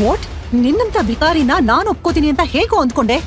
What? ನಿನ್ನಂತ ಭಿಕಾರಿನ ನಾನು ಒಪ್ಕೋತೀನಿ ಅಂತ ಹೇಗೋ ಅಂದ್ಕೊಂಡೆ?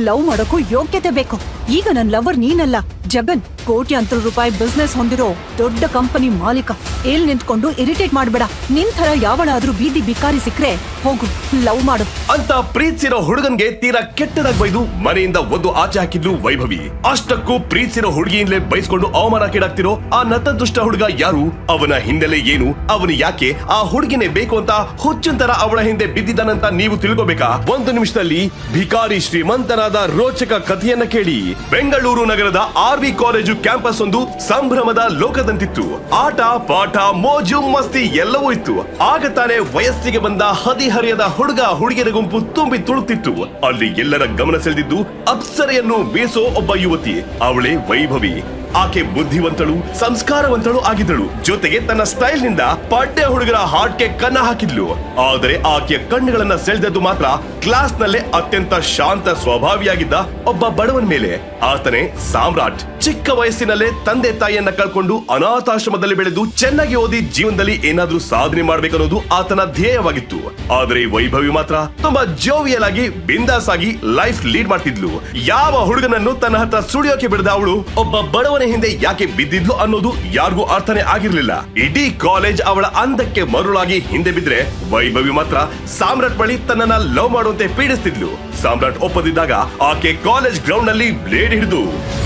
ಲವ್ ಮಾಡೋಕ್ಕೂ ಯೋಗ್ಯತೆ ಬೇಕು. ಈಗ ನನ್ ಲವರ್ ನೀನಲ್ಲ, ಜಗನ್. ಕೋಟ್ಯಾಂತರ ರೂಪಾಯಿ ಬಿಸ್ನೆಸ್ ಹೊಂದಿರೋ ದೊಡ್ಡ ಕಂಪನಿ ಮಾಲೀಕ. ಏಲ್ ನಿಂತ್ಕೊಂಡು ಇರಿಟೇಟ್ ಮಾಡ್ಬೇಡ. ನಿನ್ ತರ ಯಾವಳಾದ್ರೂ ಬೀದಿ ಭಿಕಾರಿ ಸಿಕ್ರೆ ಹೋಗು ಲವ್ ಮಾಡು ಅಂತ ಪ್ರೀತಿಸಿರೋ ಹುಡುಗನ್ಗೆ ತೀರಾ ಕೆಟ್ಟದಾಗಿ ಬೈದು ಮನೆಯಿಂದ ಒಂದು ಆಚೆ ಹಾಕಿದ್ಲು ವೈಭವಿ. ಅಷ್ಟಕ್ಕೂ ಪ್ರೀತಿಸಿರೋ ಹುಡುಗಿಯಿಂದಲೇ ಬೈಸ್ಕೊಂಡು ಅವಮಾನಕ್ಕೀಡಾಗ್ತಿರೋ ಆ ನತದೃಷ್ಟ ಹುಡುಗ ಯಾರು, ಅವನ ಹಿನ್ನೆಲೆ ಏನು, ಅವನು ಯಾಕೆ ಆ ಹುಡುಗಿನೇ ಬೇಕು ಅಂತ ಹುಚ್ಚಂತರ ಅವಳ ಹಿಂದೆ ಬಿದ್ದಿದ್ದಾನಂತ ನೀವು ತಿಳ್ಕೋಬೇಕಾ? ಒಂದು ನಿಮಿಷದಲ್ಲಿ ಭಿಕಾರಿ ಶ್ರೀಮಂತನಾದ ರೋಚಕ ಕಥೆಯನ್ನ ಕೇಳಿ. ಬೆಂಗಳೂರು ನಗರದ RV ಕಾಲೇಜು ಕ್ಯಾಂಪಸ್ ಒಂದು ಸಂಭ್ರಮದ ಲೋಕದಂತಿತ್ತು. ಆಟ ಪಾಠ ಮೋಜು ಮಸ್ತಿ ಎಲ್ಲವೂ ಇತ್ತು. ಆಗ ತಾನೇ ವಯಸ್ಸಿಗೆ ಬಂದ ಹದಿಹರಿಯದ ಹುಡುಗ ಹುಡುಗಿಯರ ಗುಂಪು ತುಂಬಿ ತುಳುತ್ತಿತ್ತು. ಅಲ್ಲಿ ಎಲ್ಲರ ಗಮನ ಸೆಳೆದಿದ್ದು ಅಪ್ಸರೆಯನ್ನು ಬೀಸೋ ಒಬ್ಬ ಯುವತಿ. ಅವಳೇ ವೈಭವಿ. ಆಕೆ ಬುದ್ಧಿವಂತಳು, ಸಂಸ್ಕಾರವಂತಳು ಆಗಿದ್ದಳು. ಜೊತೆಗೆ ತನ್ನ ಸ್ಟೈಲ್ ನಿಂದ ಪಡ್ಡೆ ಹುಡುಗರ ಹಾರ್ಟ್ಗೆ ಕನ್ನ ಹಾಕಿದ್ಲು. ಆದರೆ ಆಕೆಯ ಕಣ್ಣುಗಳನ್ನ ಸೆಳೆದದ್ದು ಮಾತ್ರ ಕ್ಲಾಸ್ ನಲ್ಲೇ ಅತ್ಯಂತ ಶಾಂತ ಸ್ವಭಾವಿಯಾಗಿದ್ದ ಒಬ್ಬ ಬಡವನ ಮೇಲೆ. ಆತನೇ ಸಾಮ್ರಾಟ್. ಚಿಕ್ಕ ವಯಸ್ಸಿನಲ್ಲೇ ತಂದೆ ತಾಯಿಯನ್ನ ಕಳ್ಕೊಂಡು ಅನಾಥಾಶ್ರಮದಲ್ಲಿ ಬೆಳೆದು ಚೆನ್ನಾಗಿ ಓದಿ ಜೀವನದಲ್ಲಿ ಏನಾದ್ರೂ ಸಾಧನೆ ಮಾಡ್ಬೇಕನ್ನೋದು ಆತನ ಧ್ಯೇಯವಾಗಿತ್ತು. ಆದರೆ ವೈಭವಿ ಮಾತ್ರ ತುಂಬಾ ಜೋವಿಯಲ್ ಆಗಿ ಬಿಂದಾಸ್ ಆಗಿ ಲೈಫ್ ಲೀಡ್ ಮಾಡ್ತಿದ್ಲು. ಯಾವ ಹುಡುಗನನ್ನು ತನ್ನ ಹತ್ರ ಸುಳಿಯೋಕೆ ಬಿಡದ ಅವಳು ಒಬ್ಬ ಬಡವನ ಹಿಂದೆ ಯಾಕೆ ಬಿದ್ದಿದ್ಲು ಅನ್ನೋದು ಯಾರಿಗೂ ಅರ್ಥನೇ ಆಗಿರ್ಲಿಲ್ಲ. ಇಡೀ ಕಾಲೇಜ್ ಅವಳ ಅಂದಕ್ಕೆ ಮರುಳಾಗಿ ಹಿಂದೆ ಬಿದ್ರೆ ವೈಭವಿ ಮಾತ್ರ ಸಾಮ್ರಾಟ್ ಬಳಿ ತನ್ನನ್ನ ಲವ್ ಮಾಡುವಂತೆ ಪೀಡಿಸ್ತಿದ್ಲು. ಸಾಮ್ರಾಟ್ ಒಪ್ಪದಿದ್ದಾಗ ಆಕೆ ಕಾಲೇಜ್ ಗ್ರೌಂಡ್ ನಲ್ಲಿ ಬ್ಲೇಡ್ ಹಿಡಿದು,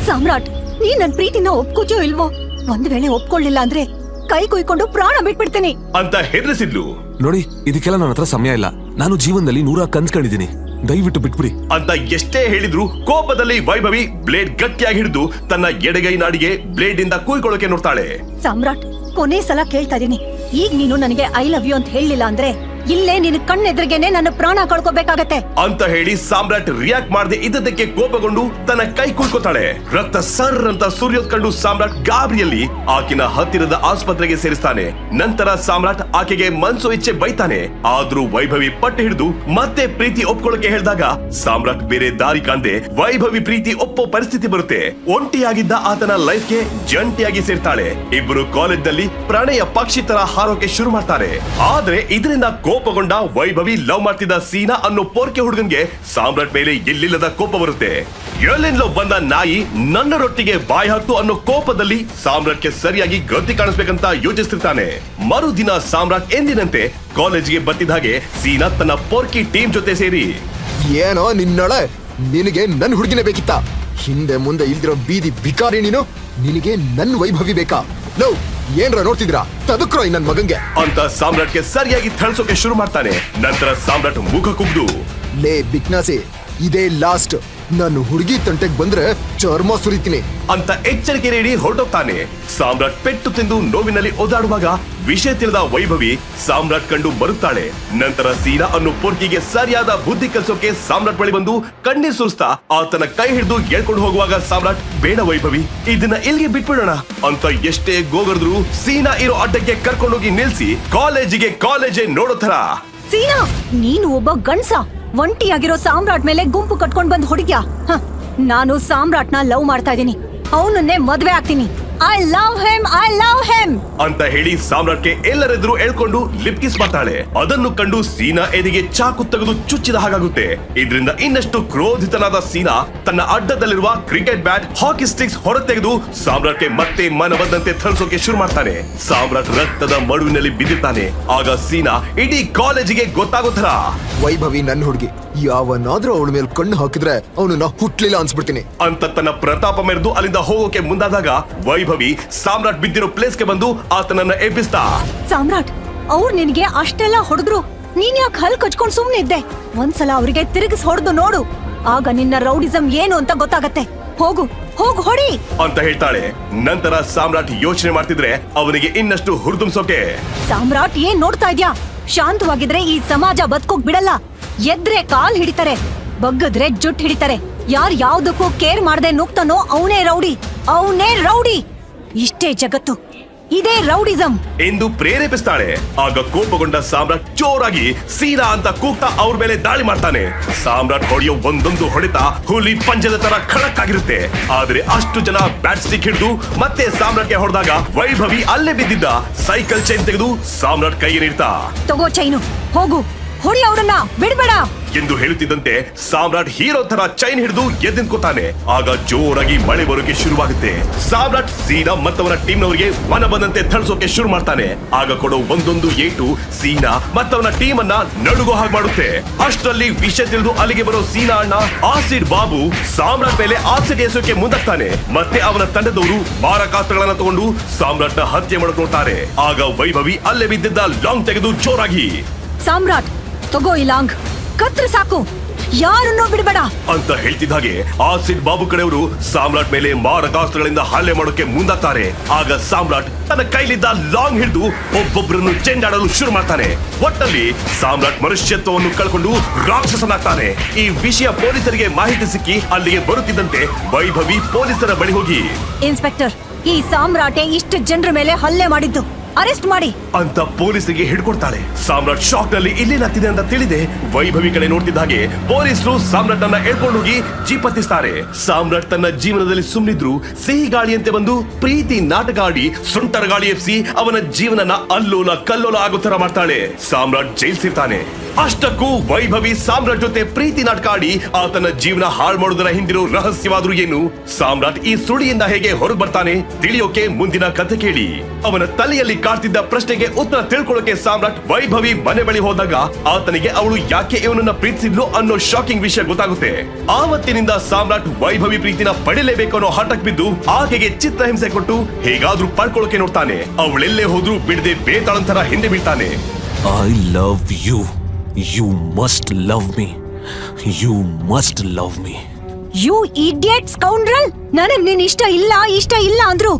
ಸಾಮ್ರಾಟ್, ನೀ ನನ್ ಪ್ರೀತಿನ ಒಪ್ಕೋತೀಯೋ ಇಲ್ವೋ? ಒಂದ್ ವೇಳೆ ಒಪ್ಕೊಳ್ಳಿಲ್ಲ ಅಂದ್ರೆ ಕೈ ಕುಯ್ಕೊಂಡು ಪ್ರಾಣ ಬಿಟ್ಬಿಡ್ತೀನಿ ಅಂತ ಹೆದರಿಸಿದ್ಲು. ನೋಡಿ, ಇದಕ್ಕೆಲ್ಲ ನನ್ನ ಹತ್ರ ಸಮಯ ಇಲ್ಲ. ನಾನು ಜೀವನದಲ್ಲಿ 100 ಕನ್ಸ್ಕೊಂಡಿದ್ದೀನಿ. ದಯವಿಟ್ಟು ಬಿಟ್ಬಿಡಿ ಅಂತ ಎಷ್ಟೇ ಹೇಳಿದ್ರು ಕೋಪದಲ್ಲಿ ವೈಭವಿ ಬ್ಲೇಡ್ ಗಟ್ಟಿಯಾಗಿ ಹಿಡಿದು ತನ್ನ ಎಡಗೈ ನಾಡಿಗೆ ಬ್ಲೇಡ್ ಇಂದ ಕೂಯ್ಕೊಳ್ಳೋಕೆ ನೋಡ್ತಾಳೆ. ಸಾಮ್ರಾಟ್, ಕೊನೆ ಸಲ ಕೇಳ್ತಾ ಇದೀನಿ, ಈಗ ನೀನು ನನಗೆ ಐ ಲವ್ ಯು ಅಂತ ಹೇಳಲಿಲ್ಲ ಅಂದ್ರೆ ಇಲ್ಲೇ ನಿನ್ ಕಣ್ಣೆದ್ರಿಗೆನೆ ನನ್ನ ಪ್ರಾಣ ಕಳ್ಕೋಬೇಕಾಗತ್ತೆ ಅಂತ ಹೇಳಿ ಸಾಮ್ರಾಟ್ ರಿಯಾಕ್ಟ್ ಮಾಡದೆ ಇದ್ದದಕ್ಕೆ ಕೋಪಗೊಂಡು ತನ್ನ ಕೈ ಕುಯ್ಕೋತಾಳೆ. ರಕ್ತ ಸರ್ ಅಂತ ಸುರಿಯೋದ್ ಕಂಡು ಸಾಮ್ರಾಟ್ ಗಾಬರಿಯಲ್ಲಿ ಆಕಿನ ಹತ್ತಿರದ ಆಸ್ಪತ್ರೆಗೆ ಸೇರಿಸ್ತಾನೆ. ನಂತರ ಸಾಮ್ರಾಟ್ ಆಕೆಗೆ ಮನ್ಸು ಇಚ್ಛೆ ಬೈತಾನೆ. ಆದ್ರೂ ವೈಭವಿ ಪಟ್ಟು ಹಿಡಿದು ಮತ್ತೆ ಪ್ರೀತಿ ಒಪ್ಕೊಳ್ಳೋಕೆ ಹೇಳಿದಾಗ ಸಾಮ್ರಾಟ್ ಬೇರೆ ದಾರಿ ಕಾಣದೆ ವೈಭವಿ ಪ್ರೀತಿ ಒಪ್ಪೋ ಪರಿಸ್ಥಿತಿ ಬರುತ್ತೆ. ಒಂಟಿಯಾಗಿದ್ದ ಆತನ ಲೈಫ್ಗೆ ಜಂಟಿಯಾಗಿ ಸೇರ್ತಾಳೆ. ಇಬ್ಬರು ಕಾಲೇಜ್ನಲ್ಲಿ ಪ್ರಣಯ ಪಕ್ಷಿ ತರ ಹಾರೋಕೆ ಶುರು ಮಾಡ್ತಾರೆ. ಆದ್ರೆ ಇದರಿಂದ ಕೋಪಗೊಂಡ ವೈಭವಿ ಲವ್ ಮಾಡ್ತಿದ್ದ ಸೀನಾ ಅನ್ನೋ ಪೋರ್ಕೆ ಹುಡುಗನ್ಗೆ ಸಾಮ್ರಾಟ್ ಮೇಲೆ ಎಲ್ಲಿಲ್ಲದ ಕೋಪ ಬರುತ್ತೆ. ಎಲ್ಲಿಂದಲೋ ಬಂದ ನಾಯಿ ನನ್ನ ರೊಟ್ಟಿಗೆ ಬಾಯಿ ಹಾಕ್ತು ಅನ್ನೋ ಕೋಪದಲ್ಲಿ ಸಾಮ್ರಾಟ್ಗೆ ಸರಿಯಾಗಿ ಗತಿ ಕಾಣಿಸ್ಬೇಕಂತ ಯೋಚಿಸ್ತಿರ್ತಾನೆ. ಮರುದಿನ ಸಾಮ್ರಾಟ್ ಎಂದಿನಂತೆ ಕಾಲೇಜ್ಗೆ ಬರ್ತಿದ್ದ ಹಾಗೆ ಸೀನಾ ತನ್ನ ಪೋರ್ಕಿ ಟೀಮ್ ಜೊತೆ ಸೇರಿ, ಏನೋ ನಿನ್ನೊಳೆ, ನಿನಗೆ ನನ್ ಹುಡುಗಿನೇ ಬೇಕಿತ್ತ? ಹಿಂದೆ ಮುಂದೆ ಇಲ್ದಿರೋ ಬೀದಿ ಭಿಕಾರಿ ನೀನು. ನಿನಗೆ ನನ್ ವೈಭವಿ ಬೇಕಾ? ಲವ್ ಏನ್ರ ನೋಡ್ತಿದ್ರಾ? ತದಕ್ರೋ ನನ್ ಮಗಂಗೆ ಅಂತ ಸಾಮ್ರಾಟ್ಗೆ ಸರಿಯಾಗಿ ಥಳಿಸೋಕೆ ಶುರು ಮಾಡ್ತಾನೆ. ನಂತರ ಸಾಮ್ರಾಟ್ ಮುಖ ಕುಗ್ದು, ಲೇ ಬಿಕ್ನಾಸಿ, ಇದೇ ಲಾಸ್ಟ್. ನಾನು ಹುಡುಗಿ ತಂಟೆಗೆ ಬಂದ್ರೆ ಚರ್ಮ ಸುರಿತೀನಿ ಅಂತ ಎಚ್ಚರಿಕೆ ನೀಡಿ ಹೊರಟೋಗ್ತಾನೆ. ಸಾಮ್ರಾಟ್ ಪೆಟ್ಟು ತಿಂದು ನೋವಿನಲ್ಲಿ ಓದಾಡುವಾಗ ವಿಷಯ ತಿಳಿದ ವೈಭವಿ ಸಾಮ್ರಾಟ್ ಕಂಡು ಬರುತ್ತಾಳೆ. ನಂತರ ಸೀನಾ ಅನ್ನೋ ಪೊರ್ಕಿಗೆ ಸರಿಯಾದ ಬುದ್ಧಿ ಕಲಿಸೋಕೆ ಸಾಮ್ರಾಟ್ ಬಳಿ ಬಂದು ಕಣ್ಣೀರ್ ಸುರಿಸ್ತಾ ಆತನ ಕೈ ಹಿಡಿದು ಎಳ್ಕೊಂಡು ಹೋಗುವಾಗ ಸಾಮ್ರಾಟ್, ಬೇಡ ವೈಭವಿ, ಇದನ್ನ ಇಲ್ಲಿಗೆ ಬಿಟ್ಬಿಡೋಣ ಅಂತ ಎಷ್ಟೇ ಗೋಗರ್ದ್ರು ಸೀನಾ ಇರೋ ಅಡ್ಡಕ್ಕೆ ಕರ್ಕೊಂಡೋಗಿ ನಿಲ್ಸಿ ಕಾಲೇಜೇ ನೋಡೋ ತರ. ಸೀನಾ, ನೀನು ಒಬ್ಬ ಗಂಡ್ಸ. ಒಂಟಿಯಾಗಿರೋ ಸಾಮ್ರಾಟ್ ಮೇಲೆ ಗುಂಪು ಕಟ್ಕೊಂಡ್ ಬಂದ್ ಹೊಡಿದ್ಯಾ? ನಾನು ಸಾಮ್ರಾಟ್ನ ಲವ್ ಮಾಡ್ತಾ ಇದೀನಿ. ಅವನನ್ನೇ ಮದ್ವೆ ಆಗ್ತೀನಿ. ಐ ಲವ್ ಹಿಮ್ ಅಂತ ಹೇಳಿ ಸಾಮ್ರಾಟ್ಗೆ ಎಲ್ಲರೆದುರು ಎಳ್ಕೊಂಡು ಲಿಪ್ ಕಿಸ್ ಮಾಡ್ತಾಳೆ. ಅದನ್ನು ಕಂಡು ಸೀನಾ ಎದೆಗೆ ಚಾಕು ತೆಗೆದು ಚುಚ್ಚಿದ ಹಾಗಾಗುತ್ತೆ. ಇದರಿಂದ ಇನ್ನಷ್ಟು ಕ್ರೋಧಿತನಾದ ಸೀನಾ ತನ್ನ ಅಡ್ಡದಲ್ಲಿರುವ ಕ್ರಿಕೆಟ್ ಬ್ಯಾಟ್, ಹಾಕಿ ಸ್ಟಿಕ್ಸ್ ಹೊರತೆಗೆದು ಸಾಮ್ರಾಟ್ಗೆ ಮತ್ತೆ ಮನಬಂದಂತೆ ಥಳಿಸೋಕೆ ಶುರು ಮಾಡ್ತಾನೆ. ಸಾಮ್ರಾಟ್ ರಕ್ತದ ಮಡುವಿನಲ್ಲಿ ಬಿದ್ದಿರ್ತಾನೆ. ಆಗ ಸೀನಾ ಇಡೀ ಕಾಲೇಜಿಗೆ ಗೊತ್ತಾಗೋ ತರ, ವೈಭವಿ ನನ್ನ ಹುಡುಗಿ, ಯಾವನಾದ್ರೂ ಅವಳ ಮೇಲೆ ಕಣ್ಣು ಹಾಕಿದ್ರೆ ಅವನನ್ನ ಹುಟ್ಲಿಲ್ಲ ಅನ್ಸ್ಬಿಡ್ತೀನಿ ಅಂತ ತನ್ನ ಪ್ರತಾಪ ಮೆರೆದು ಅಲ್ಲಿಂದ ಹೋಗೋಕೆ ಮುಂದಾದಾಗ ವೈಭವಿ ಸಾಮ್ರಾಟ್ ಬಿದ್ದಿರೋ ಪ್ಲೇಸ್ಗೆ ಬಂದು ಆತನನ್ನ ಎಬ್ಬಿಸ್ತಾ, ಸಾಮ್ರಾಟ್, ಅವ್ರು ನಿನಗೆ ಅಷ್ಟೆಲ್ಲ ಹೊಡೆದ್ರು, ನೀನ್ ಯಾಕೆ ಹಲ್ ಕಚ್ಕೊಂಡ್ ಸುಮ್ನೆ ಇದ್ದೆ? ಒಂದ್ಸಲ ಅವ್ರಿಗೆ ತಿರುಗಿಸ್ ಹೊಡೆದು ನೋಡು, ಆಗ ನಿನ್ನ ರೌಡಿಸಂ ಏನು ಅಂತ ಗೊತ್ತಾಗತ್ತೆ. ಹೋಗು ಹೊಡಿ ಅಂತ ಹೇಳ್ತಾಳೆ. ನಂತರ ಸಾಮ್ರಾಟ್ ಯೋಚನೆ ಮಾಡ್ತಿದ್ರೆ ಅವನಿಗೆ ಇನ್ನಷ್ಟು ಹುರಿದುಂಬಿಸೋಕೆ, ಸಾಮ್ರಾಟ್, ಏನ್ ನೋಡ್ತಾ ಇದ್ಯಾ? ಶಾಂತವಾಗಿದ್ರೆ ಈ ಸಮಾಜ ಬದುಕೋಕ್ ಬಿಡಲ್ಲ. ಎದ್ರೆ ಕಾಲ್ ಹಿಡಿತಾರೆ, ಬಗ್ಗದ್ರೆ ಜುಟ್ ಹಿಡಿತಾರೆ. ಯಾರ್ ಯಾವ್ದಕ್ಕೂ ಕೇರ್ ಮಾಡದೆ ನುಗ್ತಾನೋ ಅವನೇ ರೌಡಿ. ಇಷ್ಟೇ ಜಗತ್ತು, ಇದೇ ರೌಡಿಸಂ ಎಂದು ಪ್ರೇರೇಪಿಸ್ತಾಳೆ. ಆಗ ಕೋಪಗೊಂಡ ಸಾಮ್ರಾಟ್ ಜೋರಾಗಿ ಸೀನಾ ಅಂತ ಕೂಗ್ತಾ ಅವ್ರ ಮೇಲೆ ದಾಳಿ ಮಾಡ್ತಾನೆ. ಸಾಮ್ರಾಟ್ ಹೊಡೆಯೋ ಒಂದೊಂದು ಹೊಡೆತ ಹುಲಿ ಪಂಜದ ತರ ಖಡಕ್ ಆಗಿರುತ್ತೆ. ಆದ್ರೆ ಅಷ್ಟು ಜನ ಬ್ಯಾಟ್ ಸ್ಟಿಕ್ ಹಿಡಿದು ಮತ್ತೆ ಸಾಮ್ರಾಟ್ಗೆ ಹೊಡೆದಾಗ ವೈಭವಿ ಅಲ್ಲೇ ಬಿದ್ದಿದ್ದ ಸೈಕಲ್ ಚೈನ್ ತೆಗೆದು ಸಾಮ್ರಾಟ್ ಕೈಗೆ ನೀಡ್ತಾ, ತಗೋ ಚೈನು, ಹೊಡಿ ಅವ್ರನ್ನ, ಬಿಡ್ಬೇಡ. ಎಂದು ಹೇಳುತ್ತಿದ್ದಂತೆ ಸಾಮ್ರಾಟ್ ಹೀರೋ ತರ ಚೈನ್ ಹಿಡಿದು ಎದ್ದು ನಿಂತ್ಕೋತಾನೆ. ಆಗ ಜೋರಾಗಿ ಮಳೆ ಬರೋಕೆ ಶುರುವಾಗುತ್ತೆ. ಸಾಮ್ರಾಟ್ ಸೀನಾ ಮತ್ತವನ ಟೀಮ್ನವರಿಗೆ ಮನ ಬಂದಂತೆ ಥಳಿಸೋಕೆ ಶುರು ಮಾಡ್ತಾನೆ. ಆಗ ಕೊಡೋ ಒಂದೊಂದು ಏಟು ಸೀನಾ ಮತ್ತವನ ಟೀಮ್ ಅನ್ನ ನಡುಗೋ ಹಾಗೆ ಮಾಡುತ್ತೆ. ಅಷ್ಟರಲ್ಲಿ ವಿಷಯ ತಿಳಿದು ಅಲ್ಲಿಗೆ ಬರೋ ಸೀನಾ ಅಣ್ಣ ಆಸಿಡ್ ಬಾಬು ಸಾಮ್ರಾಟ್ ಮೇಲೆ ಆಸಿಡ್ ಎಸೋಕೆ ಮುಂದಾಗ್ತಾನೆ. ಮತ್ತೆ ಅವನ ತಂಡದವರು ಮಾರಕಾಸ್ತ್ರಗಳನ್ನ ತಗೊಂಡು ಸಾಮ್ರಾಟ್ ನ ಹತ್ಯೆ ಮಾಡಕ್ ನೋಡ್ತಾರೆ. ಆಗ ವೈಭವಿ ಅಲ್ಲೇ ಬಿದ್ದಿದ್ದ ಲಾಂಗ್ ತೆಗೆದು ಜೋರಾಗಿ, ಸಾಮ್ರಾಟ್ ತಗೋ ಈ ಲಾಂಗ್, ಕತ್ರ ಸಾಕು, ಯಾರನ್ನೂ ಬಿಡಬೇಡ ಅಂತ ಹೇಳ್ತಿದ್ದ ಹಾಗೆ ಆಸಿಡ್ ಬಾಬು ಕಡೆಯವರು ಸಾಮ್ರಾಟ್ ಮೇಲೆ ಮಾರಕಾಸ್ತ್ರಗಳಿಂದ ಹಲ್ಲೆ ಮಾಡೋಕೆ ಮುಂದಾಗ್ತಾರೆ. ಆಗ ಸಾಮ್ರಾಟ್ ತನ್ನ ಕೈಲಿದ್ದ ಲಾಂಗ್ ಹಿಡಿದು ಒಬ್ಬೊಬ್ಬರನ್ನು ಚೆಂಡಾಡಲು ಶುರು ಮಾಡ್ತಾನೆ. ಒಟ್ಟಲ್ಲಿ ಸಾಮ್ರಾಟ್ ಮನುಷ್ಯತ್ವವನ್ನು ಕಳ್ಕೊಂಡು ರಾಕ್ಷಸನಾಗ್ತಾನೆ. ಈ ವಿಷಯ ಪೊಲೀಸರಿಗೆ ಮಾಹಿತಿ ಸಿಕ್ಕಿ ಅಲ್ಲಿಗೆ ಬರುತ್ತಿದ್ದಂತೆ ವೈಭವಿ ಪೊಲೀಸರ ಬಳಿ ಹೋಗಿ, ಇನ್ಸ್ಪೆಕ್ಟರ್, ಈ ಸಾಮ್ರಾಟೆ ಇಷ್ಟು ಜನರ ಮೇಲೆ ಹಲ್ಲೆ ಮಾಡಿದ್ದು, ಅರೆಸ್ಟ್ ಮಾಡಿ ಅಂತ ಪೊಲೀಸರಿಗೆ ಹಿಡ್ಕೊಡ್ತಾಳೆ. ಸಾಮ್ರಾಟ್ ಶಾಕ್ ನಲ್ಲಿ ಇಲ್ಲೇನಾಗ್ತಿದೆ ಅಂತ ತಿಳಿದೆ ವೈಭವಿ ಕಡೆ ನೋಡ್ತಿದ್ದ ಹಾಗೆ ಪೊಲೀಸರು ಸಾಮ್ರಾಟ್ ಅನ್ನ ಎಳ್ಕೊಂಡು ಹೋಗಿ ಜೀಪ್ ಹತ್ತಿಸ್ತಾರೆ. ಸಾಮ್ರಾಟ್ ತನ್ನ ಜೀವನದಲ್ಲಿ ಸುಮ್ಮನಿದ್ರು ಸಿಹಿ ಗಾಳಿಯಂತೆ ಬಂದು ಪ್ರೀತಿ ನಾಟಕ ಆಡಿ ಸುಂಟರ ಗಾಳಿ ಎಪ್ಸಿ ಅವನ ಜೀವನನ ಅಲ್ಲೋಲ ಕಲ್ಲೋಲ ಆಗೋ ತರ ಮಾಡ್ತಾಳೆ. ಸಾಮ್ರಾಟ್ ಜೈಲ್ ಸೇರ್ತಾನೆ. ಅಷ್ಟಕ್ಕೂ ವೈಭವಿ ಸಾಮ್ರಾಟ್ ಜೊತೆ ಪ್ರೀತಿ ನಾಟಕ ಆಡಿ ಆತನ ಜೀವನ ಹಾಳು ಮಾಡೋದರ ಹಿಂದಿರೋ ರಹಸ್ಯವಾದ್ರೂ ಏನು, ಸಾಮ್ರಾಟ್ ಈ ಸುಳಿಯಿಂದ ಹೇಗೆ ಹೊರಗೆ ಬರ್ತಾನೆ ತಿಳಿಯೋಕೆ ಮುಂದಿನ ಕಥೆ ಕೇಳಿ. ಅವನ ತಲೆಯಲ್ಲಿ ಕಾಡ್ತಿದ್ದ ಪ್ರಶ್ನೆಗೆ ಉತ್ತರ ತಿಳ್ಕೊಳ್ಳೋಕೆ ಸಾಮ್ರಾಟ್ ವೈಭವಿ ಮನೆ ಬಳಿ ಹೋದಾಗ ಆತನಿಗೆ ಅವಳು ಯಾಕೆ ಇವನನ್ನ ಪ್ರೀತಿಸಿದ್ಲು ಅನ್ನೋ ಶಾಕಿಂಗ್ ವಿಷಯ ಗೊತ್ತಾಗುತ್ತೆ. ಆವತ್ತಿನಿಂದ ಸಾಮ್ರಾಟ್ ವೈಭವಿ ಪ್ರೀತಿನ ಪಡಿಲೇಬೇಕು ಅನ್ನೋ ಹಠಕ್ ಬಿದ್ದು ಆಕೆಗೆ ಚಿತ್ರಹಿಂಸೆ ಕೊಟ್ಟು ಹೇಗಾದ್ರೂ ಪಡ್ಕೊಳ್ಳೋಕೆ ನೋಡ್ತಾನೆ. ಅವಳೆಲ್ಲೇ ಹೋದ್ರೂ ಬಿಡದೆ ಬೇತಾಳಂತರ ಹಿಂದೆ ಬೀಳ್ತಾನೆ. I love you, you must love me, you must love me. You idiot scoundrel, ನನಗ್ ನೀನ್ ಇಷ್ಟ ಇಲ್ಲ ಅಂದ್ರು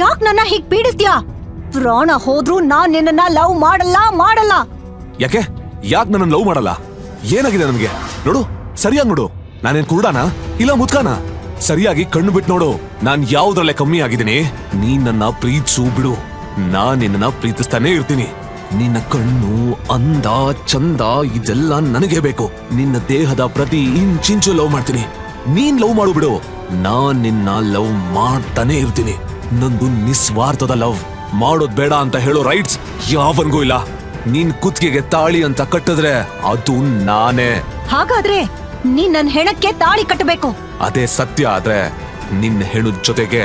ಯಾಕ್ ನನ್ನ ಹೀಗ್ ಪೀಡಿಸ್ತೀಯಾ? ಪ್ರಾಣ ಹೋದ್ರೂ ನಾನ್ ನಿನ್ನ ಲವ್ ಮಾಡಲ್ಲ. ಯಾಕೆ ನನ್ನ ಲವ್ ಮಾಡಲ್ಲ? ಏನಾಗಿದೆ ನನಗೆ? ನೋಡು, ಸರಿಯಾಗಿ ನೋಡು. ನಾನೇನ್ ಕುರುಡಾನ ಇಲ್ಲ ಮುತ್ಕಾನ? ಸರಿಯಾಗಿ ಕಣ್ಣು ಬಿಟ್ಟು ನೋಡು. ನಾನ್ ಯಾವ್ದ್ರಲ್ಲೇ ಕಮ್ಮಿ ಆಗಿದ್ದೀನಿ? ನೀನ್ ನನ್ನ ಪ್ರೀತಿಸು ಬಿಡು, ನಾನ್ ನಿನ್ನ ಪ್ರೀತಿಸ್ತಾನೆ ಇರ್ತೀನಿ. ನಿನ್ನ ಕಣ್ಣು, ಅಂದ, ಚಂದ ಇದೆಲ್ಲ ನನಗೆ ಬೇಕು. ನಿನ್ನ ದೇಹದ ಪ್ರತಿ ಇಂಚಿಂಚು ಲವ್ ಮಾಡ್ತೀನಿ. ನೀನ್ ಲವ್ ಮಾಡು ಬಿಡು, ನಾನ್ ನಿನ್ನ ಲವ್ ಮಾಡ್ತಾನೆ ಇರ್ತೀನಿ. ನಂದು ನಿಸ್ವಾರ್ಥದ ಲವ್. ಮಾಡೋದ್ ಬೇಡ ಅಂತ ಹೇಳೋ ರೈಟ್ಸ್ ಯಾವನ್ಗೂ ಇಲ್ಲ. ನೀನ್ ಕುತ್ತಿಗೆಗೆ ತಾಳಿ ಅಂತ ಕಟ್ಟಿದ್ರೆ ಅದು ನಾನೇ. ಹಾಗಾದ್ರೆ ನೀನ್ ನನ್ ಹೆಣಕ್ಕೆ ತಾಳಿ ಕಟ್ಟಬೇಕು. ಅದೇ ಸತ್ಯ ಆದ್ರೆ ನಿನ್ನ ಹೆಣದ ಜೊತೆಗೆ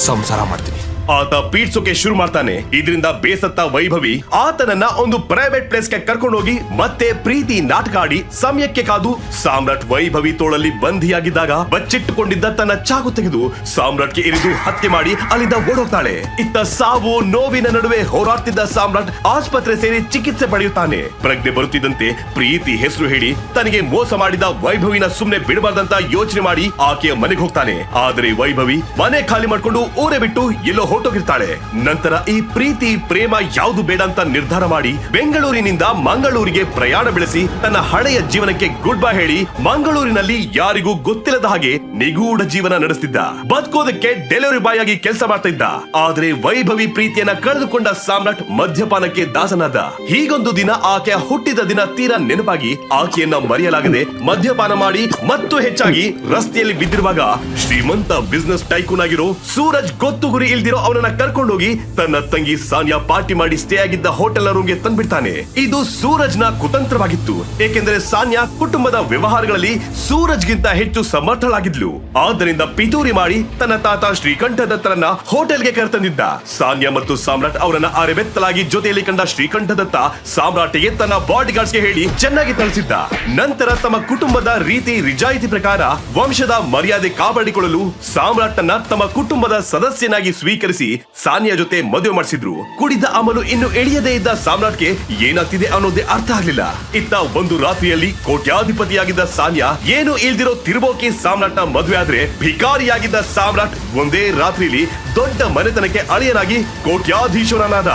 ಸಂಸಾರ ಮಾಡ್ತೀನಿ. ಆತ ಪೀಡ್ಸೋಕೆ ಶುರು ಮಾಡ್ತಾನೆ. ಇದರಿಂದ ಬೇಸತ್ತ ವೈಭವಿ ಆತನನ್ನ ಒಂದು ಪ್ರೈವೇಟ್ ಪ್ಲೇಸ್ ಗೆ ಕರ್ಕೊಂಡು ಹೋಗಿ ಮತ್ತೆ ಪ್ರೀತಿ ನಾಟಕ ಆಡಿ ಸಮಯಕ್ಕೆ ಕಾದು ಸಾಮ್ರಾಟ್ ವೈಭವಿ ತೋಳಲ್ಲಿ ಬಂಧಿಯಾಗಿದ್ದಾಗ ಬಚ್ಚಿಟ್ಟುಕೊಂಡಿದ್ದ ತನ್ನ ಚಾಕು ತೆಗೆದು ಸಾಮ್ರಾಟ್ಗೆ ಇರಿದು ಹತ್ಯೆ ಮಾಡಿ ಅಲ್ಲಿಂದ ಓಡೋಗ್ತಾಳೆ. ಇತ್ತ ಸಾವು ನೋವಿನ ನಡುವೆ ಹೋರಾಡ್ತಿದ್ದ ಸಾಮ್ರಾಟ್ ಆಸ್ಪತ್ರೆ ಸೇರಿ ಚಿಕಿತ್ಸೆ ಪಡೆಯುತ್ತಾನೆ. ಪ್ರಜ್ಞೆ ಬರುತ್ತಿದ್ದಂತೆ ಪ್ರೀತಿ ಹೆಸರು ಹೇಳಿ ತನಗೆ ಮೋಸ ಮಾಡಿದ ವೈಭವಿನ ಸುಮ್ನೆ ಬಿಡಬಾರ್ದಂತ ಯೋಚನೆ ಮಾಡಿ ಆಕೆಯ ಮನೆಗೆ ಹೋಗ್ತಾನೆ. ಆದರೆ ವೈಭವಿ ಮನೆ ಖಾಲಿ ಮಾಡ್ಕೊಂಡು ಊರೇ ಬಿಟ್ಟು ಎಲ್ಲೋ ಹೊರಟೋಗಿರ್ತಾಳೆ. ನಂತರ ಈ ಪ್ರೀತಿ ಪ್ರೇಮ ಯಾವುದು ಬೇಡ ಅಂತ ನಿರ್ಧಾರ ಮಾಡಿ ಬೆಂಗಳೂರಿನಿಂದ ಮಂಗಳೂರಿಗೆ ಪ್ರಯಾಣ ಬೆಳೆಸಿ ತನ್ನ ಹಳೆಯ ಜೀವನಕ್ಕೆ ಗುಡ್ ಬೈ ಹೇಳಿ ಮಂಗಳೂರಿನಲ್ಲಿ ಯಾರಿಗೂ ಗೊತ್ತಿಲ್ಲದ ಹಾಗೆ ನಿಗೂಢ ಜೀವನ ನಡೆಸ್ತಿದ್ದ. ಬದುಕೋದಕ್ಕೆ ಡೆಲಿವರಿ ಬಾಯ್ ಆಗಿ ಕೆಲಸ ಮಾಡ್ತಾ ಇದ್ದ. ಆದ್ರೆ ವೈಭವಿ ಪ್ರೀತಿಯನ್ನ ಕಳೆದುಕೊಂಡ ಸಾಮ್ರಾಟ್ ಮದ್ಯಪಾನಕ್ಕೆ ದಾಸನಾದ. ಹೀಗೊಂದು ದಿನ ಆಕೆಯ ಹುಟ್ಟಿದ ದಿನ ತೀರಾ ನೆನಪಾಗಿ ಆಕೆಯನ್ನ ಮರೆಯಲಾಗದೆ ಮದ್ಯಪಾನ ಮಾಡಿ ಮತ್ತು ಹೆಚ್ಚಾಗಿ ರಸ್ತೆಯಲ್ಲಿ ಬಿದ್ದಿರುವಾಗ ಶ್ರೀಮಂತ ಬಿಸಿನೆಸ್ ಟೈಕೂನ್ ಆಗಿರೋ ಸೂರಜ್ ಗೊತ್ತು ಗುರಿ ಇಲ್ದಿರೋ ಅವನನ್ನ ಕರ್ಕೊಂಡೋಗಿ ತನ್ನ ತಂಗಿ ಸಾನಿಯಾ ಪಾರ್ಟಿ ಮಾಡಿ ಸ್ಟೇ ಆಗಿದ್ದ ಹೋಟೆಲ್ ರೂಮ್ಗೆ ತಂದ್ಬಿಡ್ತಾನೆ. ಇದು ಸೂರಜ್ನ ಕುತಂತ್ರವಾಗಿತ್ತು. ಏಕೆಂದರೆ ಸಾನಿಯಾ ಕುಟುಂಬದ ವ್ಯವಹಾರಗಳಲ್ಲಿ ಸೂರಜ್ಗಿಂತ ಹೆಚ್ಚು ಸಮರ್ಥಳಾಗಿದ್ಲು. ಆದ್ದರಿಂದ ಪಿತೂರಿ ಮಾಡಿ ತನ್ನ ತಾತ ಶ್ರೀಕಂಠ ದತ್ತರನ್ನ ಹೋಟೆಲ್ಗೆ ಕರೆತಂದಿದ್ದ. ಸಾನಿಯಾ ಮತ್ತು ಸಾಮ್ರಾಟ್ ಅವರನ್ನ ಅರೆಬೆತ್ತಲಾಗಿ ಜೊತೆಯಲ್ಲಿ ಕಂಡ ಶ್ರೀಕಂಠ ದತ್ತ ಸಾಮ್ರಾಟಿಗೆ ತನ್ನ ಬಾಡಿ ಗಾರ್ಡ್ಸ್ಗೆ ಹೇಳಿ ಚೆನ್ನಾಗಿ ತಳಿಸಿದ್ದ. ನಂತರ ತಮ್ಮ ಕುಟುಂಬದ ರೀತಿ ರಿಜಾಯಿತಿ ಪ್ರಕಾರ ವಂಶದ ಮರ್ಯಾದೆ ಕಾಪಾಡಿಕೊಳ್ಳಲು ಸಾಮ್ರಾಟ್ನ ತಮ್ಮ ಕುಟುಂಬದ ಸದಸ್ಯನಾಗಿ ಸ್ವೀಕರಿಸಿ ಸಾನಿಯಾ ಜೊತೆ ಮದುವೆ ಮಾಡಿಸಿದ್ರು. ಕುಡಿದ ಅಮಲು ಇನ್ನು ಎಳೆಯದೇ ಇದ್ದ ಸಾಮ್ರಾಟ್ಗೆ ಏನಾಗ್ತಿದೆ ಅನ್ನೋದೇ ಅರ್ಥ ಆಗ್ಲಿಲ್ಲ. ಇತ್ತ ಒಂದು ರಾತ್ರಿಯಲ್ಲಿ ಕೋಟ್ಯಾಧಿಪತಿಯಾಗಿದ್ದ ಸಾನಿಯಾ ಏನು ಇಲ್ದಿರೋ ತಿರುಬೋಕಿ ಸಾಮ್ರಾಟ್ನ ಮದುವೆ ಆದ್ರೆ ಭಿಕಾರಿಯಾಗಿದ್ದ ಸಾಮ್ರಾಟ್ ಒಂದೇ ರಾತ್ರಿಯಲ್ಲಿ ದೊಡ್ಡ ಮನೆತನಕ್ಕೆ ಅಳಿಯನಾಗಿ ಕೋಟ್ಯಾಧೀಶ್ವರನಾದ.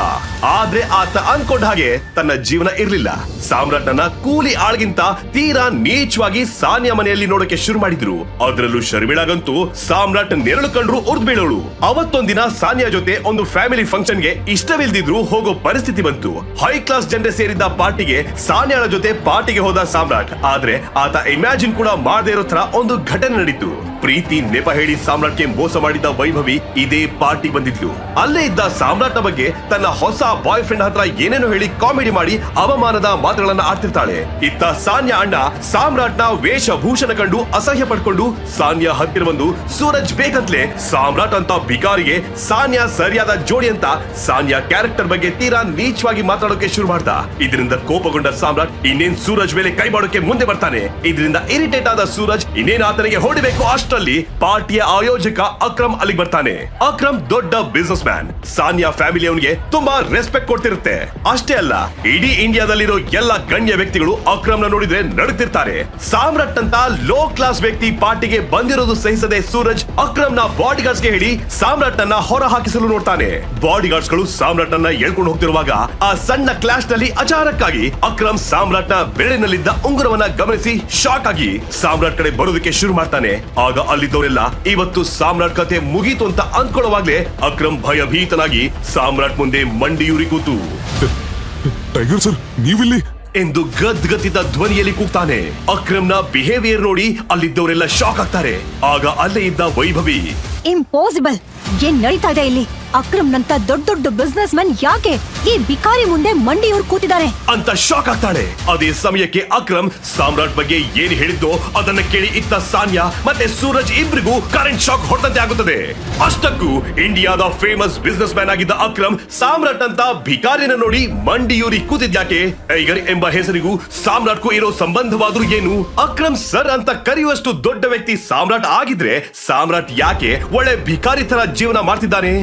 ಆದ್ರೆ ಆತ ಅನ್ಕೊಂಡ ಹಾಗೆ ತನ್ನ ಜೀವನ ಇರ್ಲಿಲ್ಲ. ಸಾಮ್ರಾಟ್ನ ಕೂಲಿ ಆಳ್ಗಿಂತ ತೀರಾ ನೀಚವಾಗಿ ಸಾನಿಯಾ ಮನೆಯಲ್ಲಿ ನೋಡಕ್ಕೆ ಶುರು ಮಾಡಿದ್ರು. ಅದರಲ್ಲೂ ಶರ್ಮಿಳಾಗಂತೂ ಸಾಮ್ರಾಟ್ ನೆರಳು ಕಂಡ್ರು ಉರ್ದ್ ಬೀಳೋಳು. ಅವತ್ತೊಂದಿನ ಸಾನಿಯಾ ಜೊತೆ ಒಂದು ಫ್ಯಾಮಿಲಿ ಫಂಕ್ಷನ್ ಗೆ ಇಷ್ಟವಿಲ್ದಿದ್ರು ಹೋಗೋ ಪರಿಸ್ಥಿತಿ ಬಂತು. ಹೈ ಕ್ಲಾಸ್ ಜನರೇ ಸೇರಿದ್ದ ಪಾರ್ಟಿಗೆ ಸಾನಿಯಾಳ ಜೊತೆ ಪಾರ್ಟಿಗೆ ಹೋದ ಸಾಮ್ರಾಟ್. ಆದ್ರೆ ಆತ ಇಮ್ಯಾಜಿನ್ ಕೂಡ ಮಾಡದೇ ಇರೋ ತರ ಒಂದು ಘಟನೆ ನಡೀತು. ಪ್ರೀತಿ ನೆಪ ಹೇಳಿ ಸಾಮ್ರಾಟ್ಗೆ ಮೋಸ ಮಾಡಿದ್ದ ವೈಭವಿ ಇದೇ ಪಾರ್ಟಿ ಬಂದಿದ್ಲು. ಅಲ್ಲೇ ಇದ್ದ ಸಾಮ್ರಾಟ್ನ ಬಗ್ಗೆ ತನ್ನ ಹೊಸ ಬಾಯ್ ಫ್ರೆಂಡ್ ಹತ್ರ ಏನೇನೋ ಹೇಳಿ ಕಾಮಿಡಿ ಮಾಡಿ ಅವಮಾನದ ಮಾತುಗಳನ್ನ ಆಡ್ತಿರ್ತಾಳೆ. ಇತ್ತ ಸಾನ್ಯಾ ಅಣ್ಣ ಸಾಮ್ರಾಟ್ನ ವೇಷಭೂಷಣ ಕಂಡು ಅಸಹ್ಯ ಪಡ್ಕೊಂಡು ಸಾನ್ಯಾ ಹತ್ತಿರ ಬಂದು ಸೂರಜ್ ಬೇಕಂತ್ಲೆ ಸಾಮ್ರಾಟ್ ಅಂತ ಬಿಕಾರಿಗೆ ಸಾನ್ಯಾ ಸರಿಯಾದ ಜೋಡಿ ಅಂತ ಸಾನ್ಯಾ ಕ್ಯಾರೆಕ್ಟರ್ ಬಗ್ಗೆ ತೀರಾ ನೀಚವಾಗಿ ಮಾತಾಡೋಕೆ ಶುರು ಮಾಡ್ದ. ಇದರಿಂದ ಕೋಪಗೊಂಡ ಸಾಮ್ರಾಟ್ ಇನ್ನೇನ್ ಸೂರಜ್ ಮೇಲೆ ಕೈ ಮಾಡೋಕೆ ಮುಂದೆ ಬರ್ತಾನೆ. ಇದರಿಂದ ಇರಿಟೇಟ್ ಆದ ಸೂರಜ್ ಇನ್ನೇನ್ ಆತನಿಗೆ ಹೊಡಿಬೇಕು. ಅಷ್ಟರಲ್ಲಿ ಪಾರ್ಟಿಯ ಆಯೋಜಕ ಅಕ್ರಮ್ ಅಲ್ಲಿಗೆ ಬರ್ತಾನೆ. ಅಕ್ರಮ್ ದೊಡ್ಡ ಬಿಸಿನೆಸ್ ಮ್ಯಾನ್. ಸಾನ್ಯಾ ಫ್ಯಾಮಿಲಿ ಅವನಿಗೆ ತುಂಬಾ ರೆಸ್ಪೆಕ್ಟ್ ಕೊಡ್ತಿರುತ್ತೆ. ಅಷ್ಟೇ ಅಲ್ಲ, ಇಡೀ ಇಂಡಿಯಾದಲ್ಲಿರೋ ಎಲ್ಲ ಗಣ್ಯ ವ್ಯಕ್ತಿಗಳು ಅಕ್ರಮ್ನ ನೋಡಿದ್ರೆ ನಡುತ್ತಿರ್ತಾರೆ. ಸಾಮ್ರಾಟ್ ಅಂತ ಲೋ ಕ್ಲಾಸ್ ವ್ಯಕ್ತಿ ಪಾರ್ಟಿಗೆ ಬಂದಿರೋದು ಸಹಿಸದೆ ಸೂರಜ್ ಅಕ್ರಮ್ನ ಬಾಡಿಗಾರ್ಡ್ಸ್ಗೆ ಹೇಳಿ ಸಾಮ್ರಾಟ್ ಅನ್ನ ಹೊರ ಹಾಕಿಸಲು ನೋಡ್ತಾನೆ. ಬಾಡಿಗಾರ್ಡ್ಸ್ ಗಳು ಸಾಮ್ರಾಟ್ ಅನ್ನ ಎಳ್ಕೊಂಡು ಹೋಗ್ತಿರುವಾಗ ಆ ಸಣ್ಣ ಕ್ಲಾಶ್ ನಲ್ಲಿ ಅಚಾನಕ್ಕಾಗಿ ಅಕ್ರಮ್ ಸಾಮ್ರಾಟ್ ನ ಬೆರಳಿನಲ್ಲಿದ್ದ ಉಂಗುರವನ್ನ ಗಮನಿಸಿ ಶಾಕ್ ಆಗಿ ಸಾಮ್ರಾಟ್ ಕಡೆ ಬರೋದಕ್ಕೆ ಶುರು ಮಾಡ್ತಾನೆ. ಆಗ ಅಲ್ಲಿದ್ದವರೆಲ್ಲ ಇವತ್ತು ಸಾಮ್ರಾಟ್ ಕತೆ ಮುಗೀತು ಅಂತ ಅಂದ್ಕೊಳ್ಳುವಾಗ್ಲೇ ಅಕ್ರಮ್ ಭಯಭೀತನಾಗಿ ಸಾಮ್ರಾಟ್ ಮುಂದೆ ಮಂಡಿಯೂರಿ ಕೂತು ಟೈಗರ್ ಸರ್, ನೀವಿಲ್ಲಿ ಎಂದು ಗದ್ಗತಿದ ಧ್ವನಿಯಲ್ಲಿ ಕೂಗ್ತಾನೆ. ಅಕ್ರಮ್ನ ಬಿಹೇವಿಯರ್ ನೋಡಿ ಅಲ್ಲಿದ್ದವರೆಲ್ಲ ಶಾಕ್ ಆಗ್ತಾರೆ. ಆಗ ಅಲ್ಲೇ ಇದ್ದ ವೈಭವಿ, ಇಂಪಾಸಿಬಲ್, ಏನ್ ನಡೀತಾ ಇದೆ ಇಲ್ಲಿ? ಅಕ್ರಮ್ ನಂತ ದೊಡ್ಡ ದೊಡ್ಡ ಬಿಸ್ನೆಸ್ ಮ್ಯಾನ್ ಯಾಕೆ ಈ ಬಿಕಾರಿ ಮುಂದೆ ಮಂಡಿಯವ್ರು ಕೂತಿದ್ದಾರೆ ಅಂತ ಶಾಕ್ ಆಗ್ತಾಳೆ. ಅದೇ ಸಮಯಕ್ಕೆ ಅಕ್ರಮ್ ಸಾಮ್ರಾಟ್ ಬಗ್ಗೆ ಏನ್ ಹೇಳಿದ್ದೋ ಅದನ್ನ ಕೇಳಿ ಇತ್ತ ಸಾನ್ಯಾ ಮತ್ತೆ ಸೂರಜ್ ಇಬ್ರಿಗೂ ಕರೆಂಟ್ ಶಾಕ್ ಹೊಡೆದಂತೆ ಆಗುತ್ತದೆ. ಅಷ್ಟಕ್ಕೂ ಇಂಡಿಯಾದ ಫೇಮಸ್ ಬಿಸ್ನೆಸ್ ಮ್ಯಾನ್ ಆಗಿದ್ದ ಅಕ್ರಮ್ ಸಾಮ್ರಾಟ್ ಅಂತ ಭಿಕಾರಿನ ನೋಡಿ ಮಂಡಿಯೂರಿ ಕೂತಿದ್ಯಾಕೆ? ಟೈಗರ್ ಎಂಬ ಹೆಸರಿಗೂ ಸಾಮ್ರಾಟ್ಗೂ ಇರೋ ಸಂಬಂಧವಾದ್ರೂ ಏನು? ಅಕ್ರಮ್ ಸರ್ ಅಂತ ಕರೆಯುವಷ್ಟು ದೊಡ್ಡ ವ್ಯಕ್ತಿ ಸಾಮ್ರಾಟ್ ಆಗಿದ್ರೆ ಸಾಮ್ರಾಟ್ ಯಾಕೆ ಒಳ್ಳೆ ಭಿಕಾರಿ ತರ ಜೀವನ ಮಾಡ್ತಿದ್ದಾನೆ?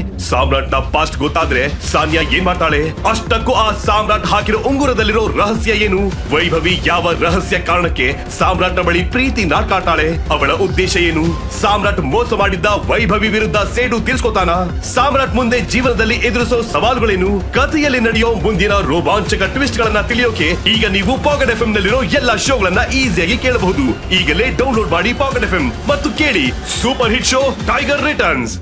ಸಾಮ್ರಾಟ್ ನ ಪಾಸ್ಟ್ ಗೊತ್ತಾದ್ರೆ ಸಾನ್ಯಾ ಏನ್ ಮಾಡ್ತಾಳೆ? ಅಷ್ಟಕ್ಕೂ ಆ ಸಾಮ್ರಾಟ್ ಹಾಕಿರೋ ಉಂಗುರದಲ್ಲಿರೋ ರಹಸ್ಯ ಏನು? ವೈಭವಿ ಯಾವ ರಹಸ್ಯ ಕಾರಣಕ್ಕೆ ಸಾಮ್ರಾಟ್ ನ ಬಳಿ ಪ್ರೀತಿ ನಾಟ್ಕಾಡ್ತಾಳೆ? ಅವಳ ಉದ್ದೇಶ ಏನು? ಸಾಮ್ರಾಟ್ ಮೋಸ ಮಾಡಿದ್ದ ವೈಭವಿ ವಿರುದ್ಧ ಸೇಡು ತೀರ್ಸ್ಕೊತಾನ? ಸಾಮ್ರಾಟ್ ಮುಂದೆ ಜೀವನದಲ್ಲಿ ಎದುರಿಸೋ ಸವಾಲುಗಳೇನು? ಕಥೆಯಲ್ಲಿ ನಡೆಯೋ ಮುಂದಿನ ರೋಮಾಂಚಕ ಟ್ವಿಸ್ಟ್ ಗಳನ್ನ ತಿಳಿಯೋಕೆ ಈಗ ನೀವು ಪಾಕೆಟ್ ಎಫ್ಎಂ ನಲ್ಲಿರೋ ಎಲ್ಲಾ ಶೋಗಳನ್ನ ಈಸಿಯಾಗಿ ಕೇಳಬಹುದು. ಈಗಲೇ ಡೌನ್ಲೋಡ್ ಮಾಡಿ ಪಾಕೆಟ್ ಎಫ್ಎಂ ಮತ್ತು ಕೇಳಿ super hit show tiger returns.